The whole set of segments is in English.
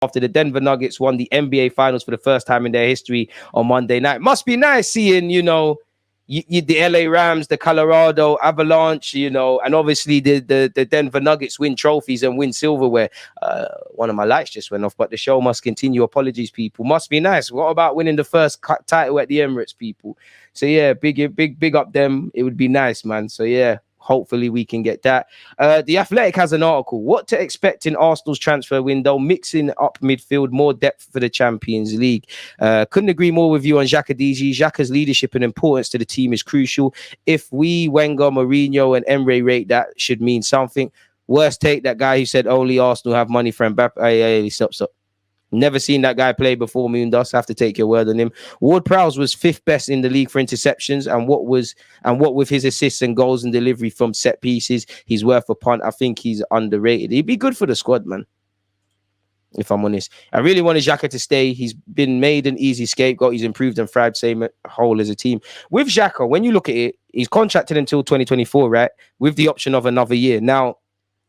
after the Denver Nuggets won the NBA Finals for the first time in their history on Monday night. Must be nice seeing, the LA Rams, the Colorado Avalanche, and obviously the Denver Nuggets win trophies and win silverware. One of my lights just went off, but the show must continue. Apologies, people. Must be nice. What about winning the first title at the Emirates, people? So yeah, big up them. It would be nice, man. So yeah. Hopefully we can get that. The Athletic has an article. What to expect in Arsenal's transfer window, mixing up midfield, more depth for the Champions League. Couldn't agree more with you on Xhaka DG. Xhaka's leadership and importance to the team is crucial. If we, Wenger, Mourinho and Emre rate that, should mean something. Worst take, that guy who said only Arsenal have money for Mbappe. Hey, stop. Never seen that guy play before, Moondust. Have to take your word on him. Ward-Prowse was 5th best in the league for interceptions, and what with his assists and goals and delivery from set pieces, he's worth a punt. I think he's underrated. He'd be good for the squad, man. If I'm honest, I really wanted Xhaka to stay. He's been made an easy scapegoat. He's improved and thrived same whole as a team. With Xhaka, when you look at it, he's contracted until 2024, right? With the option of another year. Now,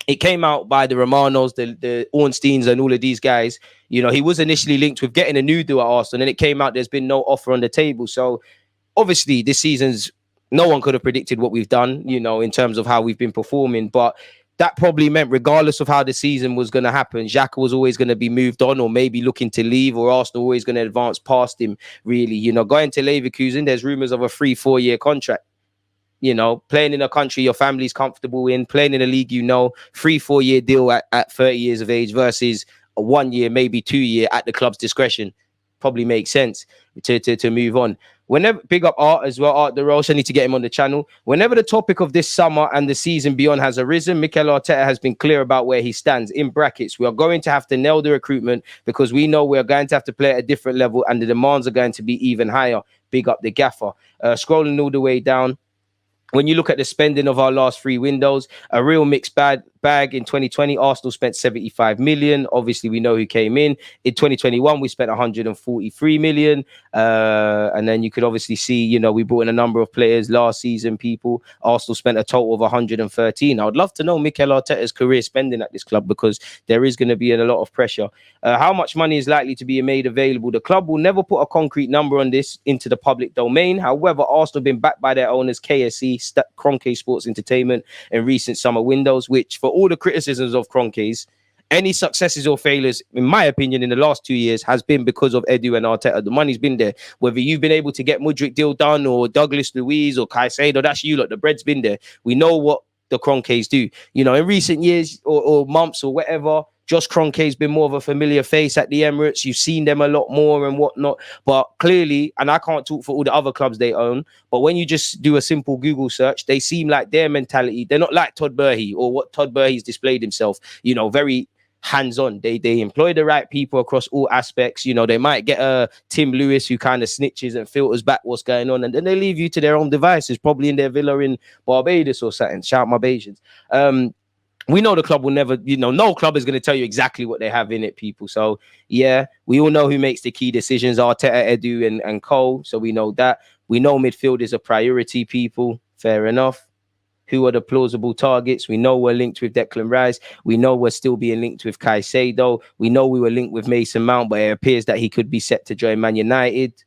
it came out by the Romanos, the Ornsteins and all of these guys. He was initially linked with getting a new deal at Arsenal, and it came out there's been no offer on the table. So obviously this season's, no one could have predicted what we've done, in terms of how we've been performing. But that probably meant regardless of how the season was going to happen, Xhaka was always going to be moved on or maybe looking to leave, or Arsenal always going to advance past him, really. Going to Leverkusen, there's rumours of a 3-4 year contract. Playing in a country your family's comfortable in, playing in a league, 3-4 year deal at 30 years of age versus a 1 year, maybe 2 year at the club's discretion. Probably makes sense to move on. Whenever, big up Art as well, Art the Roche, I need to get him on the channel. Whenever the topic of this summer and the season beyond has arisen, Mikel Arteta has been clear about where he stands. In brackets, we are going to have to nail the recruitment because we know we're going to have to play at a different level and the demands are going to be even higher. Big up the gaffer. Scrolling all the way down. When you look at the spending of our last 3 windows, a real mixed bag. In 2020, Arsenal spent 75 million. Obviously, we know who came in. In 2021, we spent 143 million. And then you could obviously see, we brought in a number of players last season, people. Arsenal spent a total of 113. I would love to know Mikel Arteta's career spending at this club because there is going to be a lot of pressure. How much money is likely to be made available? The club will never put a concrete number on this into the public domain. However, Arsenal have been backed by their owners, KSE, Kroenke Sports Entertainment, in recent summer windows, which for all the criticisms of Kroenke's, any successes or failures, in my opinion, in the last 2 years has been because of Edu and Arteta. The money's been there. Whether you've been able to get Mudryk deal done or Douglas Luiz or Caicedo, that's you lot. The bread's been there. We know what the Kroenkes do. In recent years or months or whatever, Josh Kroenke's been more of a familiar face at the Emirates. You've seen them a lot more and whatnot. But clearly, and I can't talk for all the other clubs they own, but when you just do a simple Google search, they seem like their mentality, they're not like Todd Burhey or what Todd Burhey's displayed himself, very hands-on. They employ the right people across all aspects. They might get a Tim Lewis who kind of snitches and filters back what's going on, and then they leave you to their own devices, probably in their villa in Barbados or something. Shout out my Bajans. We know the club will never, no club is going to tell you exactly what they have in it, people. So, yeah, we all know who makes the key decisions, Arteta, Edu, and Cole. So we know that. We know midfield is a priority, people. Fair enough. Who are the plausible targets? We know we're linked with Declan Rice. We know we're still being linked with Caicedo. We know we were linked with Mason Mount, but it appears that he could be set to join Man United.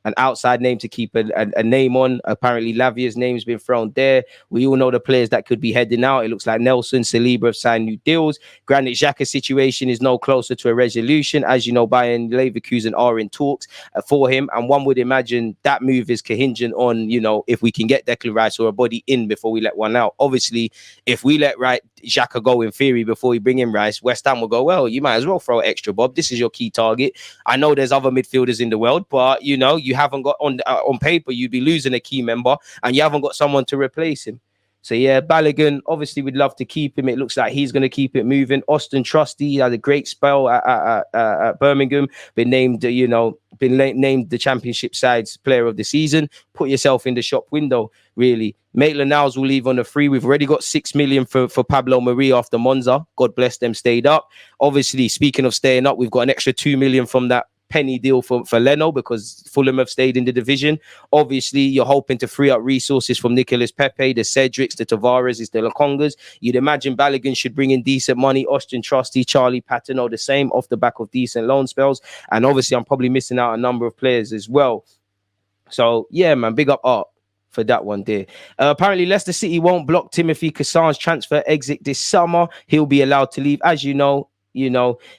An outside name to keep a name on. Apparently, Lavia's name's been thrown there. We all know the players that could be heading out. It looks like Nelson, Saliba have signed new deals. Granit Xhaka's situation is no closer to a resolution. As you know, Bayern Leverkusen are in talks for him. And one would imagine that move is contingent on, if we can get Declan Rice or a body in before we let one out. Obviously, if we let Xhaka go in theory before we bring in Rice, West Ham will go, well, you might as well throw extra, Bob. This is your key target. I know there's other midfielders in the world, but, you haven't got on paper, you'd be losing a key member and you haven't got someone to replace him. So yeah, Balogun, obviously we'd love to keep him. It looks like he's going to keep it moving. Austin Trusty had a great spell at Birmingham, been named, named the championship side's player of the season. Put yourself in the shop window, really. Maitland-Niles will leave on a free. We've already got 6 million for Pablo Mari after Monza. God bless them, stayed up. Obviously, speaking of staying up, we've got an extra 2 million from that penny deal for Leno because Fulham have stayed in the division. Obviously, you're hoping to free up resources from Nicolas Pepe, the Cedrics, the Tavares, the Lokongas. You'd imagine Balogun should bring in decent money. Austin Trusty, Charlie Patino, the same off the back of decent loan spells. And obviously, I'm probably missing out a number of players as well. So, yeah, man, big up Art for that one there. Apparently, Leicester City won't block Timothy Cassar's transfer exit this summer. He'll be allowed to leave. As you know,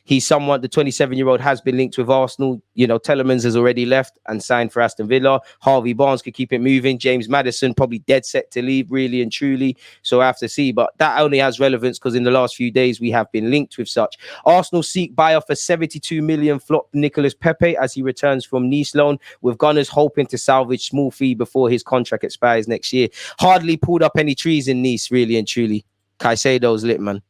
he's somewhat, the 27-year-old has been linked with Arsenal. Telemans has already left and signed for Aston Villa. Harvey Barnes could keep it moving. James Maddison probably dead set to leave, really and truly. So I have to see. But that only has relevance because in the last few days, we have been linked with such. Arsenal seek buyer for 72 million flop Nicolas Pepe as he returns from Nice loan, with Gunners hoping to salvage small fee before his contract expires next year. Hardly pulled up any trees in Nice, really and truly. Caicedo's lit, man.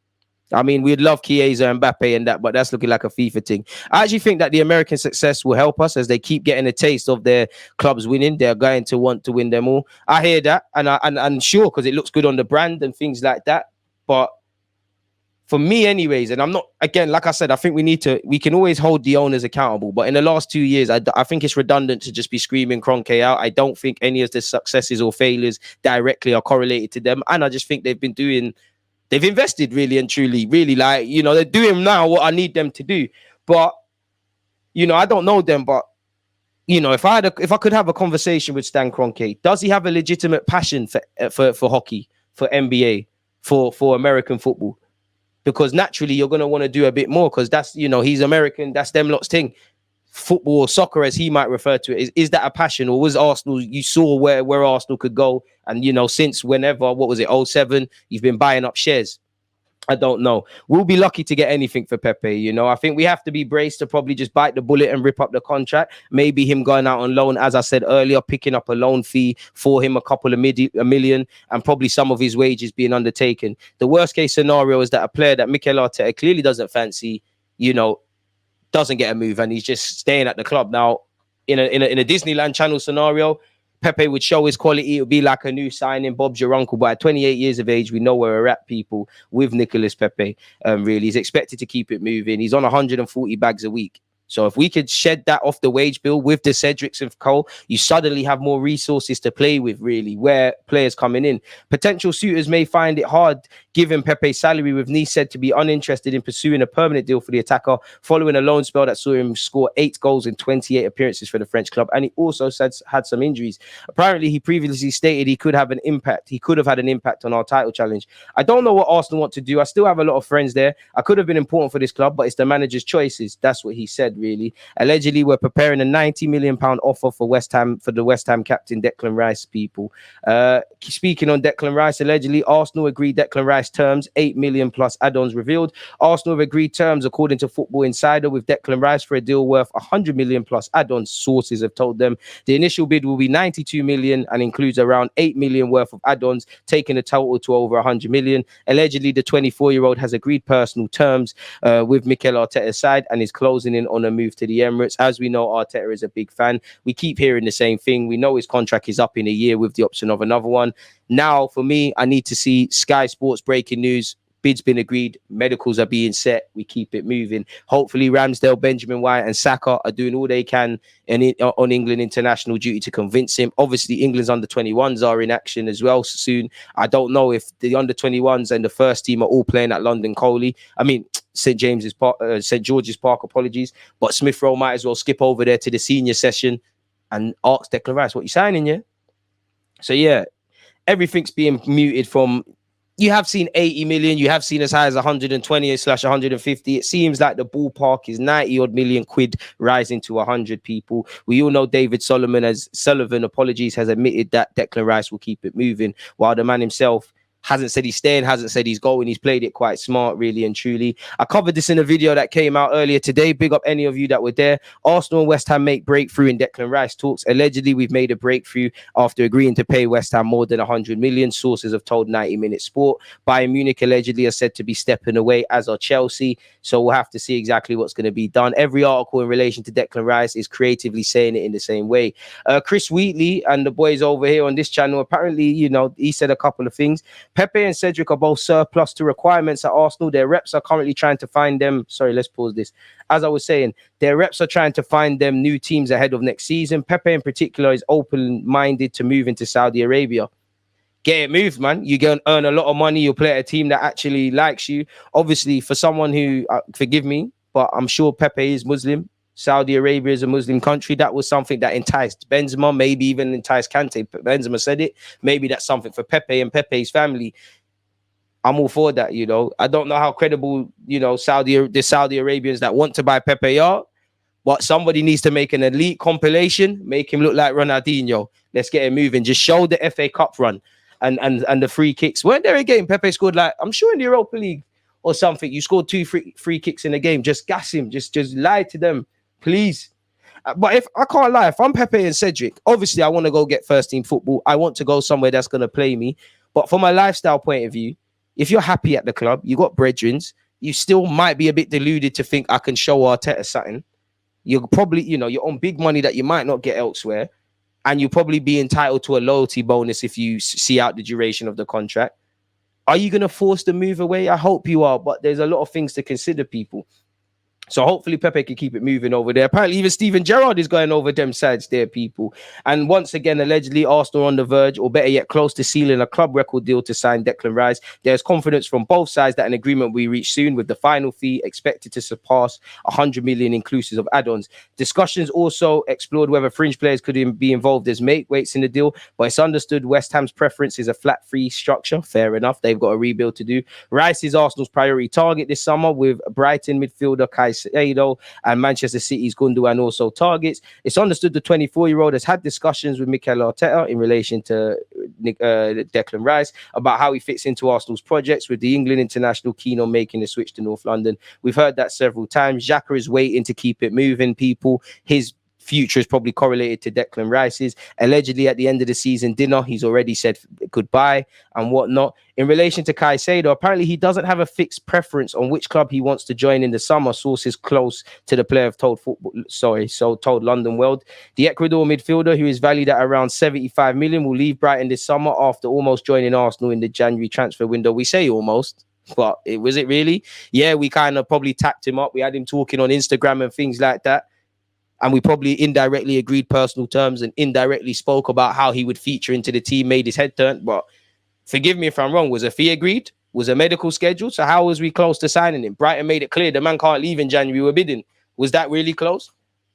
I mean, we'd love Chiesa and Mbappe and that, but that's looking like a FIFA thing. I actually think that the American success will help us as they keep getting a taste of their clubs winning. They're going to want to win them all. I hear that, and sure, because it looks good on the brand and things like that. But for me, anyways, and I'm not, again, like I said, I think we can always hold the owners accountable. But in the last 2 years, I think it's redundant to just be screaming Kroenke out. I don't think any of the successes or failures directly are correlated to them. And I just think they've invested really and truly, really, like, they're doing now what I need them to do. But, I don't know them, but, if I could have a conversation with Stan Kroenke, does he have a legitimate passion for hockey, for NBA, for American football? Because naturally you're going to want to do a bit more because that's, he's American, that's them lot's thing. Football or soccer, as he might refer to it, is that a passion? Or was Arsenal, you saw where Arsenal could go, and since whenever, what was it, 07, you've been buying up shares? I don't know. We'll be lucky to get anything for Pepe. I think we have to be braced to probably just bite the bullet and rip up the contract. Maybe him going out on loan, as I said earlier, picking up a loan fee for him, a million, and probably some of his wages being undertaken. The worst case scenario is that a player that Mikel Arteta clearly doesn't fancy, doesn't get a move and he's just staying at the club. Now, in a Disneyland Channel scenario, Pepe would show his quality. It would be like a new signing, Bob's your uncle. But at 28 years of age, we know where we're at, people, with Nicolas Pepe. Really, he's expected to keep it moving. He's on 140 bags a week. So if we could shed that off the wage bill with the Cedrics and Cole, you suddenly have more resources to play with, really, where players coming in. Potential suitors may find it hard, given Pepe's salary, with Nice said to be uninterested in pursuing a permanent deal for the attacker, following a loan spell that saw him score 8 goals in 28 appearances for the French club. And he also had some injuries. Apparently, he previously stated he could have had an impact on our title challenge. I don't know what Arsenal want to do. I still have a lot of friends there. I could have been important for this club, but it's the manager's choices. That's what he said, really. Allegedly, we're preparing a £90 million offer for the West Ham captain Declan Rice, people. Speaking on Declan Rice, allegedly, Arsenal agreed Declan Rice terms, 8 million plus add-ons revealed. Arsenal have agreed terms, according to Football Insider, with Declan Rice for a deal worth 100 million plus add-ons, sources have told them. The initial bid will be 92 million and includes around 8 million worth of add-ons, taking the total to over 100 million. Allegedly, the 24-year-old has agreed personal terms with Mikel Arteta's side and is closing in on a move to the Emirates. As we know, Arteta is a big fan. We keep hearing the same thing. We know his contract is up in a year with the option of another one. Now, for me, I need to see Sky Sports breaking news. Bid's been agreed. Medicals are being set. We keep it moving. Hopefully, Ramsdale, Benjamin White, and Saka are doing all they can on England international duty to convince him. Obviously, England's under-21s are in action as well soon. I don't know if the under-21s and the first team are all playing at London Coley. I mean, St. George's Park, apologies. But Smith Rowe might as well skip over there to the senior session and ask Declan Rice, what you signing, yeah? So, yeah, everything's being muted from... You have seen 80 million. You have seen as high as 120/150. It seems like the ballpark is 90 odd million quid rising to 100 people. We all know David Sullivan has admitted that Declan Rice will keep it moving, while the man himself hasn't said he's staying, hasn't said he's going. He's played it quite smart, really and truly. I covered this in a video that came out earlier today. Big up any of you that were there. Arsenal and West Ham make breakthrough in Declan Rice talks. Allegedly, we've made a breakthrough after agreeing to pay West Ham more than 100 million. Sources have told 90-Minute Sport. Bayern Munich allegedly are said to be stepping away, as are Chelsea. So we'll have to see exactly what's going to be done. Every article in relation to Declan Rice is creatively saying it in the same way. Chris Wheatley and the boys over here on this channel, apparently, he said a couple of things. Pepe and Cedric are both surplus to requirements at Arsenal. Their reps are currently trying to find them. Sorry, let's pause this. As I was saying, their reps are trying to find them new teams ahead of next season. Pepe in particular is open-minded to move into Saudi Arabia. Get it moved, man. You go and earn a lot of money. You'll play at a team that actually likes you. Obviously, for someone who, forgive me, but I'm sure Pepe is Muslim. Saudi Arabia is a Muslim country. That was something that enticed Benzema, maybe even enticed Kante. Benzema said it. Maybe that's something for Pepe and Pepe's family. I'm all for that, you know. I don't know how credible, you know, the Saudi Arabians that want to buy Pepe are, but somebody needs to make an elite compilation, make him look like Ronaldinho. Let's get him moving. Just show the FA Cup run and the free kicks. Weren't there a game Pepe scored, like, I'm sure in the Europa League or something, you scored 2 free kicks in a game. Just gas him. Just lie to them, please. But if I can't lie, if I'm Pepe and Cedric, obviously I want to go get first team football. I want to go somewhere that's going to play me. But from a lifestyle point of view, if you're happy at the club, you got brethrens, you still might be a bit deluded to think I can show Arteta something. You're probably, you know, you're on big money that you might not get elsewhere. And you'll probably be entitled to a loyalty bonus if you see out the duration of the contract. Are you going to force the move away? I hope you are, but there's a lot of things to consider, people. So hopefully Pepe can keep it moving over there. Apparently even Steven Gerrard is going over them sides there, people. And once again, allegedly Arsenal on the verge, or better yet, close to sealing a club record deal to sign Declan Rice. There's confidence from both sides that an agreement will be reached soon, with the final fee expected to surpass 100 million inclusive of add-ons. Discussions also explored whether fringe players could be involved as weights in the deal, but it's understood West Ham's preference is a flat fee structure. Fair enough. They've got a rebuild to do. Rice is Arsenal's priority target this summer, with Brighton midfielder Caicedo and Manchester City's Gundogan also targets. It's understood the 24-year-old has had discussions with Mikel Arteta in relation to Declan Rice about how he fits into Arsenal's projects, with the England international keen on making the switch to North London. We've heard that several times. Xhaka is waiting to keep it moving, people. His future is probably correlated to Declan Rice's. Allegedly, at the end of the season dinner, he's already said goodbye and whatnot. In relation to Caicedo, apparently he doesn't have a fixed preference on which club he wants to join in the summer. Sources close to the player have told London World. The Ecuador midfielder, who is valued at around 75 million, will leave Brighton this summer after almost joining Arsenal in the January transfer window. We say almost, but was it really? Yeah, we kind of probably tapped him up. We had him talking on Instagram and things like that. And we probably indirectly agreed personal terms and indirectly spoke about how he would feature into the team, made his head turn. But forgive me if I'm wrong. Was a fee agreed? Was a medical scheduled? So how was we close to signing him? Brighton made it clear the man can't leave in January. We were bidding. Was that really close?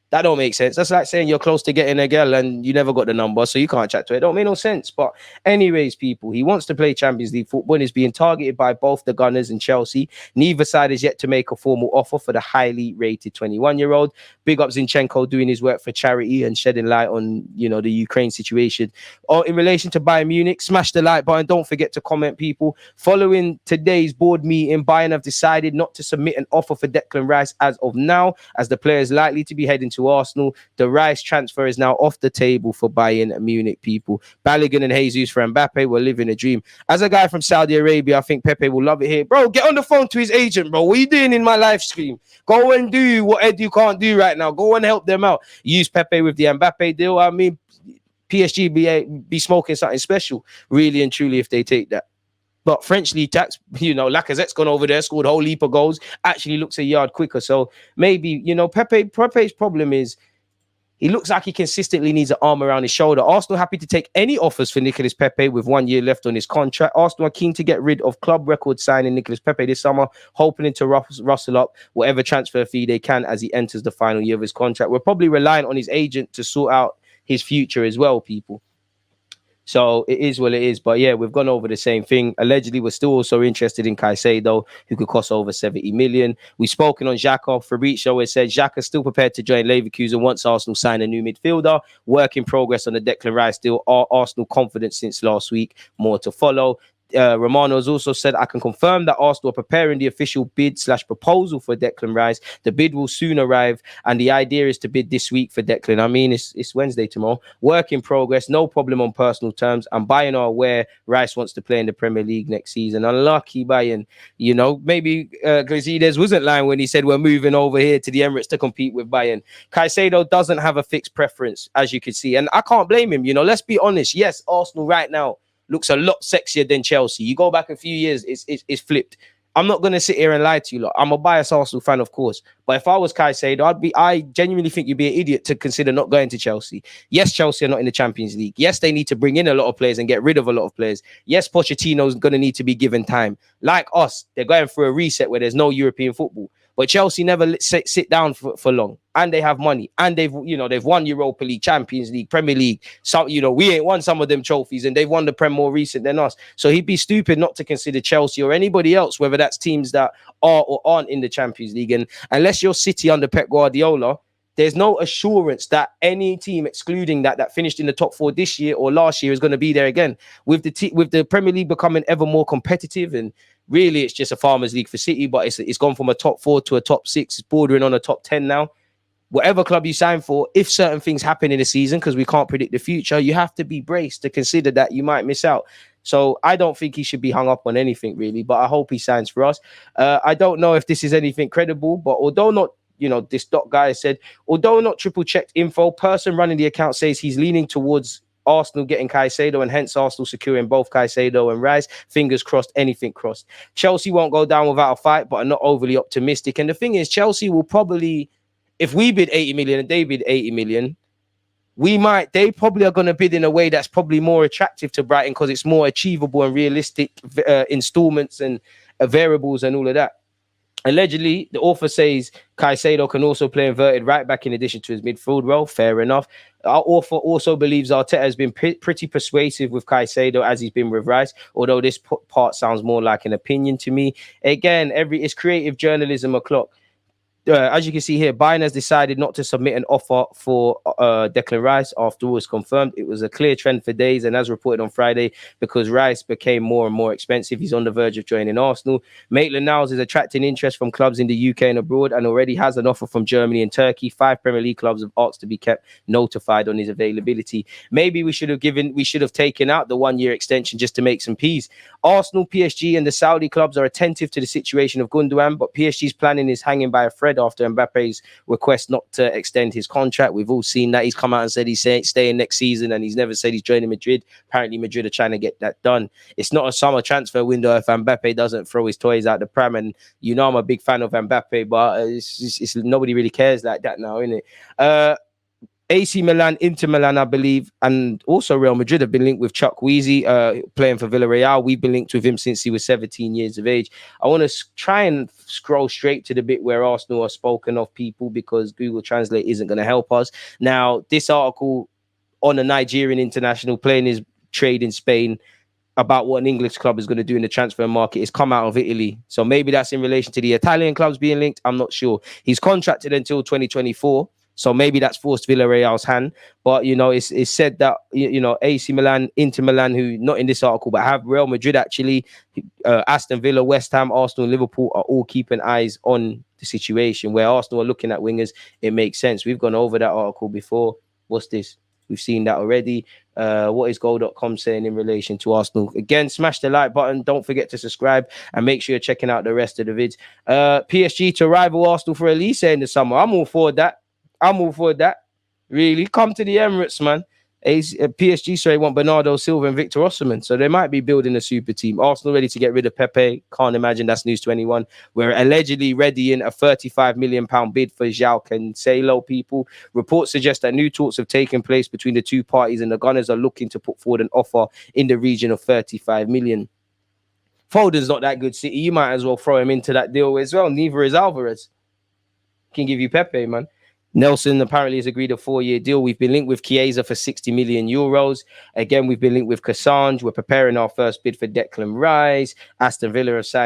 That don't make sense. That's like saying you're close to getting a girl and you never got the number, so you can't chat to her. It don't make no sense. But anyways, people, he wants to play Champions League football and is being targeted by both the Gunners and Chelsea. Neither side has yet to make a formal offer for the highly rated 21-year-old. Big up Zinchenko doing his work for charity and shedding light on, you know, the Ukraine situation. Or in relation to Bayern Munich, smash the like button. Don't forget to comment, people. Following today's board meeting, Bayern have decided not to submit an offer for Declan Rice as of now, as the player is likely to be heading to Arsenal. The Rice transfer is now off the table for Bayern Munich, people. Balogun and Jesus for Mbappe were living a dream. As a guy from Saudi Arabia, I think Pepe will love it here. Bro, get on the phone to his agent, bro. What are you doing in my live stream? Go and do what Edu can't do right now. Go and help them out. Use Pepe with the Mbappe deal. I mean, PSG be smoking something special, really and truly, if they take that. But French league tax, you know, Lacazette's gone over there, scored a whole heap of goals, actually looks a yard quicker. So maybe, you know, Pepe's problem is he looks like he consistently needs an arm around his shoulder. Arsenal happy to take any offers for Nicolas Pepe with 1 year left on his contract. Arsenal are keen to get rid of club record signing Nicolas Pepe this summer, hoping to rustle up whatever transfer fee they can as he enters the final year of his contract. We're probably relying on his agent to sort out his future as well, people. So it is what it is. But yeah, we've gone over the same thing. Allegedly, we're still also interested in Caicedo, who could cost over 70 million. We've spoken on Xhaka. Fabrizio has said Xhaka still prepared to join Leverkusen once Arsenal sign a new midfielder. Work in progress on the Declan Rice deal. Arsenal confident since last week. More to follow. Romano has also said, I can confirm that Arsenal are preparing the official bid/proposal for Declan Rice. The bid will soon arrive, and the idea is to bid this week for Declan. I mean, it's Wednesday tomorrow. Work in progress, no problem on personal terms, and Bayern are aware Rice wants to play in the Premier League next season. Unlucky Bayern. You know, maybe Caicedo wasn't lying when he said we're moving over here to the Emirates to compete with Bayern. Caicedo doesn't have a fixed preference, as you can see, and I can't blame him. You know, let's be honest. Yes, Arsenal right now looks a lot sexier than Chelsea. You go back a few years, it's flipped. I'm not going to sit here and lie to you. I'm a biased Arsenal fan, of course. But if I was Caicedo, I genuinely think you'd be an idiot to consider not going to Chelsea. Yes, Chelsea are not in the Champions League. Yes, they need to bring in a lot of players and get rid of a lot of players. Yes, Pochettino's going to need to be given time. Like us, they're going through a reset where there's no European football. But Chelsea never sit down for long, and they have money, and they've won Europa League, Champions League, Premier League. Some, we ain't won some of them trophies, and they've won the Prem more recent than us. So he'd be stupid not to consider Chelsea or anybody else, whether that's teams that are or aren't in the Champions League. And unless you're City under Pep Guardiola, there's no assurance that any team, excluding that finished in the top 4 this year or last year, is going to be there again. With the Premier League becoming ever more competitive, and really it's just a Farmers League for City, but it's gone from a top 4 to a top 6. It's bordering on a top 10 now. Whatever club you sign for, if certain things happen in the season, because we can't predict the future, you have to be braced to consider that you might miss out. So I don't think he should be hung up on anything, really, but I hope he signs for us. I don't know if this is anything credible, but although not, this dot guy said, although not triple checked info, person running the account says he's leaning towards Arsenal getting Caicedo, and hence Arsenal securing both Caicedo and Rice. Fingers crossed, anything crossed. Chelsea won't go down without a fight, but are not overly optimistic. And the thing is, Chelsea will probably, if we bid 80 million and they bid 80 million, they probably are going to bid in a way that's probably more attractive to Brighton, because it's more achievable and realistic installments and variables and all of that. Allegedly, the author says Caicedo can also play inverted right back in addition to his midfield role. Fair enough. Our author also believes Arteta has been pretty persuasive with Caicedo as he's been with Rice, although this part sounds more like an opinion to me. Again, it's creative journalism o'clock. As you can see here, Bayern has decided not to submit an offer for Declan Rice after it was confirmed. It was a clear trend for days, and as reported on Friday, because Rice became more and more expensive, he's on the verge of joining Arsenal. Maitland-Niles is attracting interest from clubs in the UK and abroad, and already has an offer from Germany and Turkey. 5 Premier League clubs have asked to be kept notified on his availability. Maybe we should have taken out the 1-year extension just to make some peace. Arsenal, PSG, and the Saudi clubs are attentive to the situation of Gundogan, but PSG's planning is hanging by a thread after Mbappe's request not to extend his contract. We've all seen that. He's come out and said he's staying next season, and he's never said he's joining Madrid. Apparently Madrid are trying to get that done. It's not a summer transfer window if Mbappe doesn't throw his toys out the pram, and I'm a big fan of Mbappe, but it's nobody really cares like that now, isn't it? AC Milan, Inter Milan, I believe, and also Real Madrid have been linked with Chukwueze, playing for Villarreal. We've been linked with him since he was 17 years of age. I want to try and scroll straight to the bit where Arsenal are spoken of people, because Google Translate isn't going to help us. Now, this article on a Nigerian international playing his trade in Spain about what an English club is going to do in the transfer market is come out of Italy. So maybe that's in relation to the Italian clubs being linked. I'm not sure. He's contracted until 2024. So maybe that's forced Villarreal's hand. But, it's said that, AC Milan, Inter Milan, who not in this article, but have Real Madrid actually, Aston Villa, West Ham, Arsenal, and Liverpool are all keeping eyes on the situation. Where Arsenal are looking at wingers, it makes sense. We've gone over that article before. What's this? We've seen that already. What is goal.com saying in relation to Arsenal? Again, smash the like button. Don't forget to subscribe and make sure you're checking out the rest of the vids. PSG to rival Arsenal for Elise in the summer. I'm all for that. Really. Come to the Emirates, man. PSG want Bernardo Silva and Victor Osimhen, so they might be building a super team. Arsenal ready to get rid of Pepe. Can't imagine that's news to anyone. We're allegedly readying a £35 million bid for João Cancelo. People. Reports suggest that new talks have taken place between the two parties, and the Gunners are looking to put forward an offer in the region of 35 million. Foden's not that good, City. You might as well throw him into that deal as well. Neither is Alvarez. Can give you Pepe, man. Nelson apparently has agreed a 4-year deal. We've been linked with Chiesa for 60 million euros. Again, we've been linked with Cassandre. We're preparing our first bid for Declan Rice. Aston Villa have signed